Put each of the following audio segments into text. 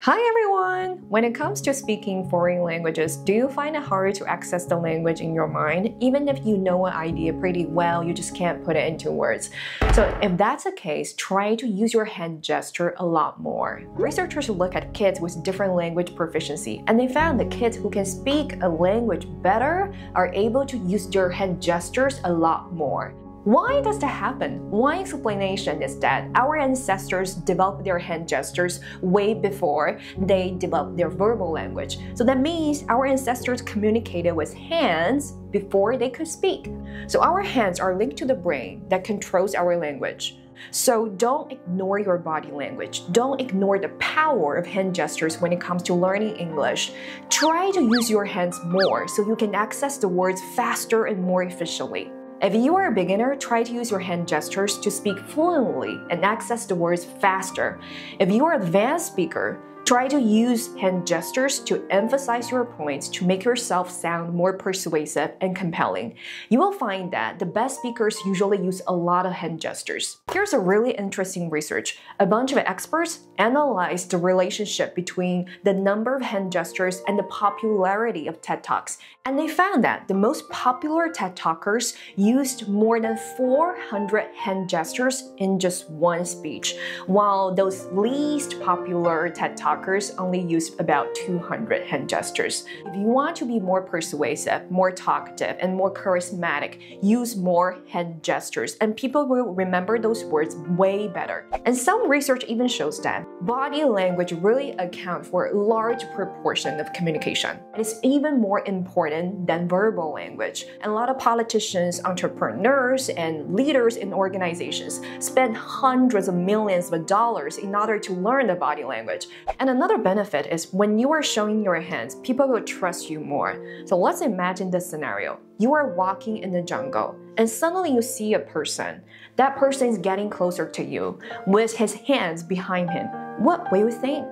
Hi everyone! When it comes to speaking foreign languages, do you find it hard to access the language in your mind? Even if you know an idea pretty well, you just can't put it into words. So if that's the case, try to use your hand gesture a lot more. Researchers look at kids with different language proficiency, and they found that kids who can speak a language better are able to use their hand gestures a lot more. Why does that happen? One explanation is that our ancestors developed their hand gestures way before they developed their verbal language. So that means our ancestors communicated with hands before they could speak. So our hands are linked to the brain that controls our language. So don't ignore your body language. Don't ignore the power of hand gestures when it comes to learning English. Try to use your hands more so you can access the words faster and more efficiently. If you are a beginner, try to use your hand gestures to speak fluently and access the words faster. If you are an advanced speaker, try to use hand gestures to emphasize your points to make yourself sound more persuasive and compelling. You will find that the best speakers usually use a lot of hand gestures. Here's a really interesting research. A bunch of experts analyzed the relationship between the number of hand gestures and the popularity of TED Talks. And they found that the most popular TED Talkers used more than 400 hand gestures in just one speech, while those least popular TED Talkers only use about 200 hand gestures. If you want to be more persuasive, more talkative, and more charismatic, use more hand gestures, and people will remember those words way better. And some research even shows that body language really accounts for a large proportion of communication. It is even more important than verbal language. And a lot of politicians, entrepreneurs, and leaders in organizations spend hundreds of millions of dollars in order to learn the body language. And another benefit is when you are showing your hands, people will trust you more. So let's imagine this scenario. You are walking in the jungle and suddenly you see a person. That person is getting closer to you with his hands behind him. What will you think?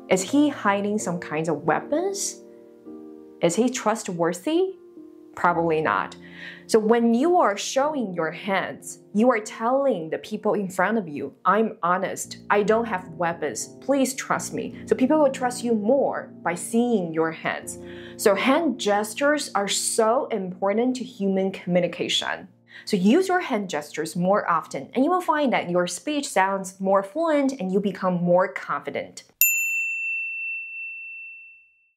Is he hiding some kinds of weapons? Is he trustworthy? Probably not. So when you are showing your hands, you are telling the people in front of you, I'm honest, I don't have weapons, please trust me. So people will trust you more by seeing your hands. So hand gestures are so important to human communication. So use your hand gestures more often and you will find that your speech sounds more fluent and you become more confident.